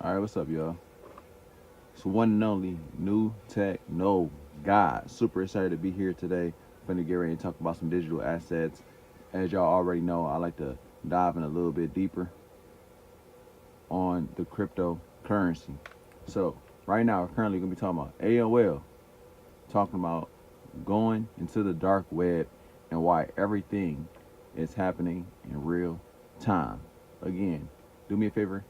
All right, what's up, y'all? It's one and only New Tech No Guy. Super excited to be here today. Finna get ready and talk about some digital assets. As y'all already know, I like to dive in a little bit deeper on the cryptocurrency. So, right now, we're currently gonna be talking about AOL, talking about going into the dark web and why everything is happening in real time. Again, do me a favor,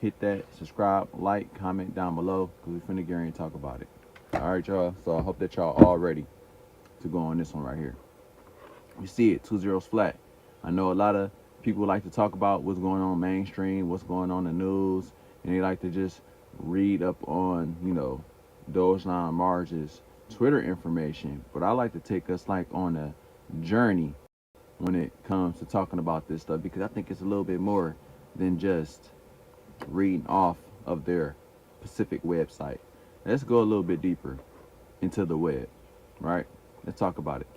hit that subscribe, like, comment down below because we finna get ready and talk about it. All right, y'all. So I hope that y'all all ready to go on this one right here. You see it, 2 zeros flat. I know a lot of people like to talk about what's going on mainstream, what's going on in the news, and they like to just read up on, Dogelon Mars's Twitter information. But I like to take us like on a journey when it comes to talking about this stuff because I think it's a little bit more than just reading off of their Pacific website. Let's go a little bit deeper into the web, right? Let's talk about it.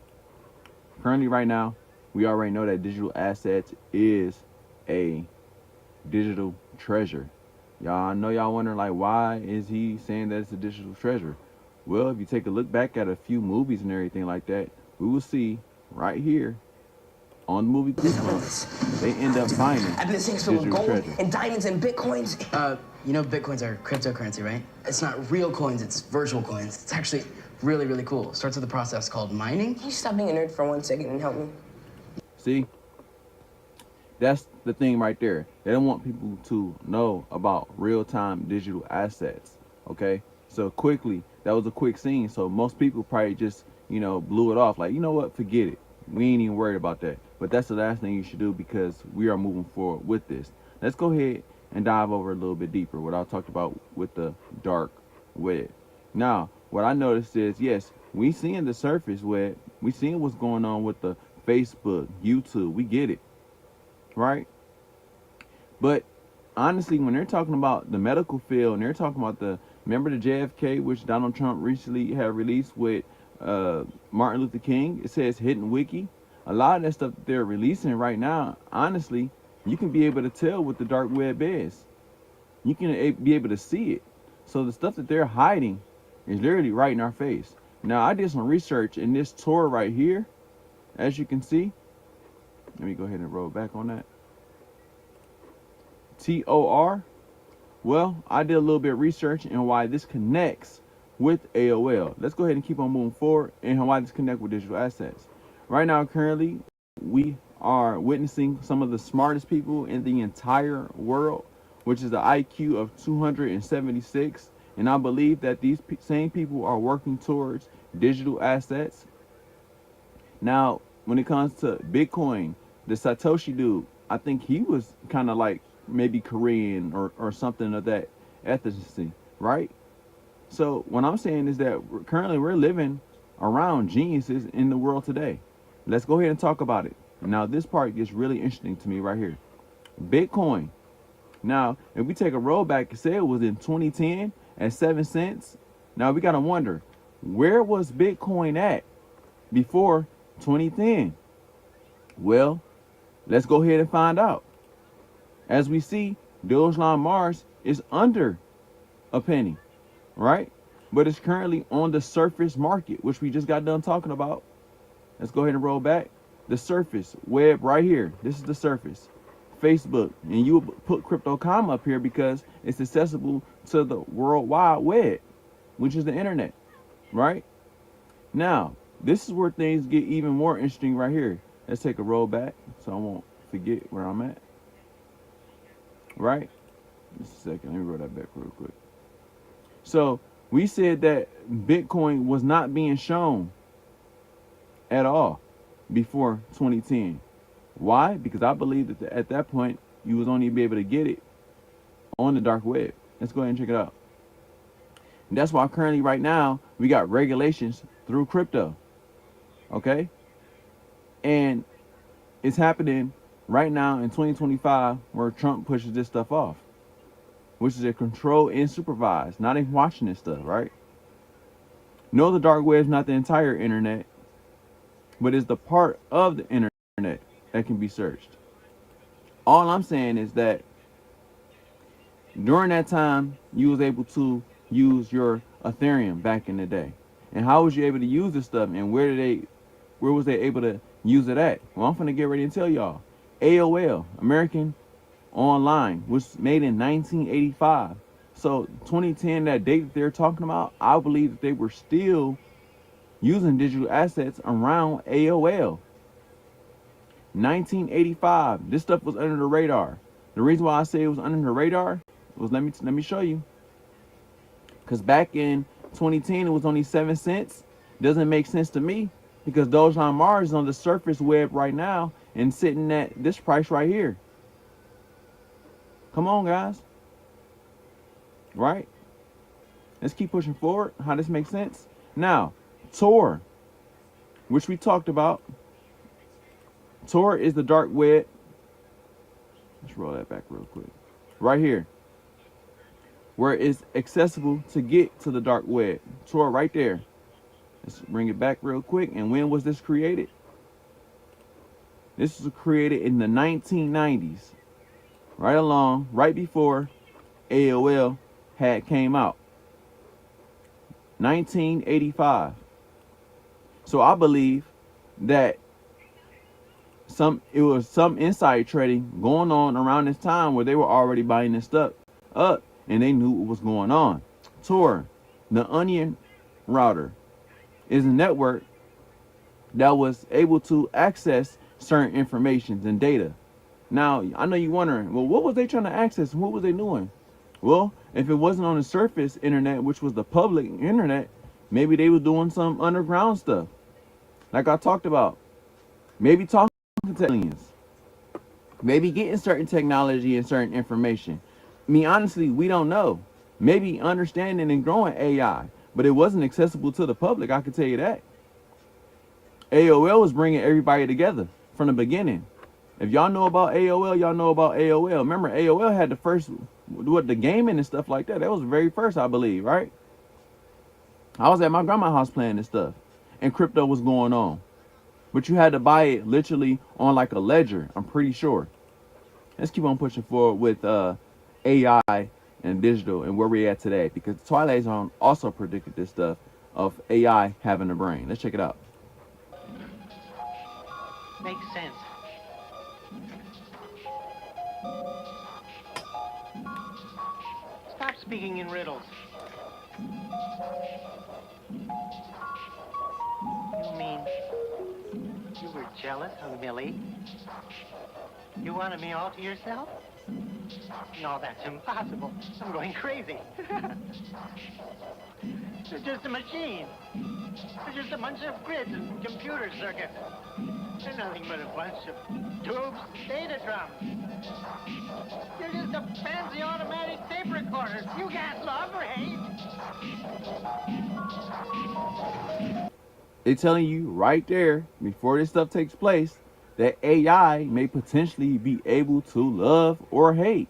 Currently, right now, we already know that digital assets is a digital treasure. Y'all, I know y'all wondering, like, why is he saying that it's a digital treasure? Well, if you take a look back at a few movies and everything like that, we will see right here on the movie Goosebumps, they end up finding I've been seeing full of digital gold treasure. and diamonds and bitcoins. You know bitcoins are cryptocurrency, right? It's not real coins, it's virtual coins. It's actually really, really cool. It starts with a process called mining. Can you stop being a nerd for 1 second and help me? See, that's the thing right there. They don't want people to know about real-time digital assets. Okay, so quickly, that was a quick scene. So most people probably just blew it off. Like, you know what, forget it. We ain't even worried about that. But that's the last thing you should do because we are moving forward with this. Let's go ahead and dive over a little bit deeper what I talked about with the dark web. Now, what I noticed is, yes, we seeing the surface web. We seeing what's going on with the Facebook, YouTube. We get it, right? But honestly, when they're talking about the medical field and they're talking about remember the JFK, which Donald Trump recently had released with Martin Luther King, it says hidden wiki. A lot of that stuff that they're releasing right now, honestly, you can be able to tell what the dark web is. You can be able to see it. So the stuff that they're hiding is literally right in our face. Now, I did some research in this tour right here. As you can see, let me go ahead and roll back on that. TOR. Well, I did a little bit of research and why this connects with AOL. Let's go ahead and keep on moving forward and why this connects with digital assets. Right now, currently, we are witnessing some of the smartest people in the entire world, which is the IQ of 276. And I believe that these same people are working towards digital assets. Now, when it comes to Bitcoin, the Satoshi dude, I think he was kind of like maybe Korean or something of that ethnicity, right? So what I'm saying is that currently we're living around geniuses in the world today. Let's go ahead and talk about it. Now, this part gets really interesting to me right here. Bitcoin. Now, if we take a rollback, say it was in 2010 at 7 cents. Now, we got to wonder, where was Bitcoin at before 2010? Well, let's go ahead and find out. As we see, Dogelon Mars is under a penny, right? But it's currently on the surface market, which we just got done talking about. Let's go ahead and roll back. The surface web right here. This is the surface. Facebook. And you put crypto.com up here because it's accessible to the World Wide Web, which is the internet, right? Now, this is where things get even more interesting right here. Let's take a roll back so I won't forget where I'm at. Right? Just a second. Let me roll that back real quick. So we said that Bitcoin was not being shown at all before 2010. Why? Because I believe that at that point you was only be able to get it on the dark web. Let's go ahead and check it out. And that's why currently right now we got regulations through crypto. Okay? And it's happening right now in 2025 where Trump pushes this stuff off, which is a control and supervise, not even watching this stuff, right? No, the dark web is not the entire internet, but it's the part of the internet that can be searched. All I'm saying is that During that time, you was able to use your Ethereum back in the day. And how was you able to use this stuff? And where was they able to use it at? Well, I'm gonna get ready and tell y'all. AOL, American Online, was made in 1985. So 2010, that date that they're talking about, I believe that they were still using digital assets around AOL. 1985. This stuff was under the radar. The reason why I say it was under the radar was let me show you. Because back in 2010, it was only 7 cents. Doesn't make sense to me because Dogelon Mars is on the surface web right now and sitting at this price right here. Come on, guys. Right? Let's keep pushing forward. How this makes sense? Now, Tor, which we talked about. Tor is the dark web. Let's roll that back real quick. Right here. Where it's accessible to get to the dark web. Tor right there. Let's bring it back real quick. And when was this created? This was created in the 1990s. Right before AOL had came out. 1985. So I believe that it was some inside trading going on around this time where they were already buying this stuff up and they knew what was going on. Tor, the Onion router, is a network that was able to access certain informations and data. Now, I know you're wondering, well, what was they trying to access and what was they doing? Well, if it wasn't on the surface internet, which was the public internet, maybe they were doing some underground stuff. Like I talked about. Maybe talking to aliens. Maybe getting certain technology and certain information. I mean, honestly, we don't know. Maybe understanding and growing AI, but it wasn't accessible to the public, I can tell you that. AOL was bringing everybody together from the beginning. If y'all know about AOL, y'all know about AOL. Remember, AOL had the first, the gaming and stuff like that. That was the very first, I believe, right? I was at my grandma's house playing this stuff, and crypto was going on. But you had to buy it literally on like a ledger, I'm pretty sure. Let's keep on pushing forward with AI and digital and where we're at today, because Twilight Zone also predicted this stuff of AI having a brain. Let's check it out. Makes sense. Stop speaking in riddles. You mean you were jealous of Millie? You wanted me all to yourself? No, that's impossible. I'm going crazy. You're just a machine. You're just a bunch of grids and computer circuits. They're nothing but a bunch of tubes, data drums. You're just a fancy automatic tape recorder. You can't love or hate. They're telling you right there, before this stuff takes place, that AI may potentially be able to love or hate.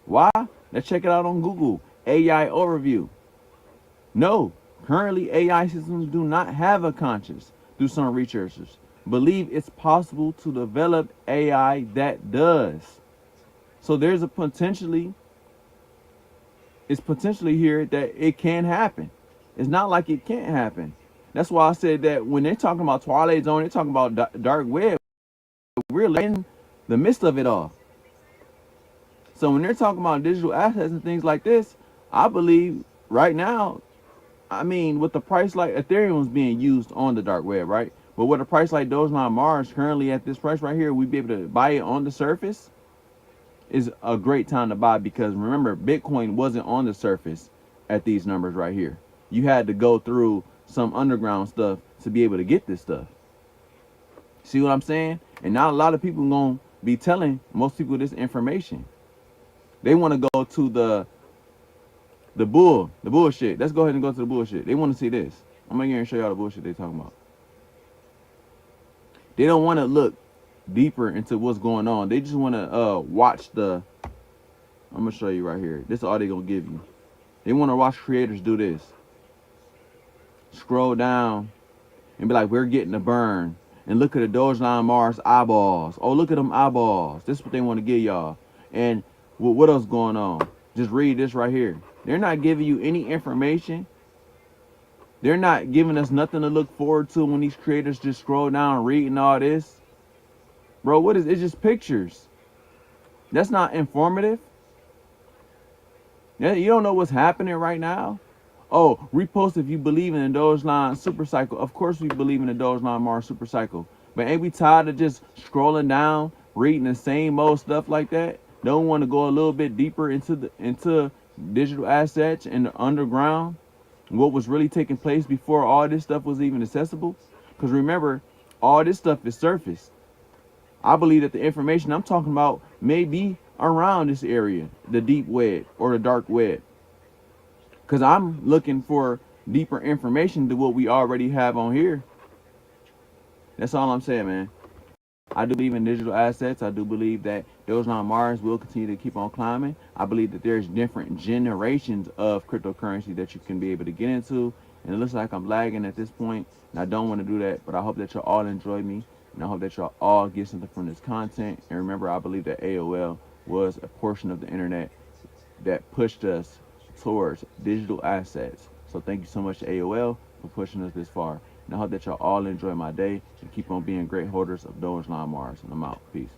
Why? Let's check it out on Google. AI overview. No, currently AI systems do not have a conscience, do some researchers believe it's possible to develop AI that does. So there's a potentially here that it can happen. It's not like it can't happen. That's why I said that when they're talking about Twilight Zone, they're talking about dark web. We're in the midst of it all. So when they're talking about digital assets and things like this, I believe right now, I mean, with the price like Ethereum is being used on the dark web, right? But with a price like Dogelon Mars currently at this price right here, we'd be able to buy it on the surface. Is a great time to buy, because remember, Bitcoin wasn't on the surface at these numbers right here. You had to go through some underground stuff to be able to get this stuff. See what I'm saying? And not a lot of people gonna be telling most people this information. They want to go to the bullshit. Let's go ahead and go to the bullshit. They want to see this. I'm gonna get here and show y'all the bullshit they talking about. They don't want to look deeper into what's going on. They just want to watch the. I'm gonna show you right here. This is all they gonna give you. They want to watch creators do this. Scroll down and be like, we're getting a burn. And look at the Dogelon Mars eyeballs. Oh, look at them eyeballs. This is what they want to give y'all. And what else going on? Just read this right here. They're not giving you any information. They're not giving us nothing to look forward to when these creators just scroll down reading all this. Bro, what is it? It's just pictures. That's not informative. You don't know what's happening right now. Oh, repost if you believe in the Dogelon super cycle. Of course we believe in the Dogelon Mars super cycle. But ain't we tired of just scrolling down, reading the same old stuff like that? Don't want to go a little bit deeper into digital assets and the underground, what was really taking place before all this stuff was even accessible? Because remember, all this stuff is surface. I believe that the information I'm talking about may be around this area, the deep web or the dark web. Because I'm looking for deeper information to what we already have on here. That's all I'm saying, man. I do believe in digital assets. I do believe that those on Mars will continue to keep on climbing. I believe that there's different generations of cryptocurrency that you can be able to get into. And it looks like I'm lagging at this point, and I don't want to do that. But I hope that y'all all enjoy me, and I hope that y'all all get something from this content. And remember, I believe that AOL was a portion of the internet that pushed us towards digital assets. So thank you so much to AOL for pushing us this far. And I hope that y'all all enjoy my day and keep on being great holders of Dogelon Mars. And I'm out. Peace.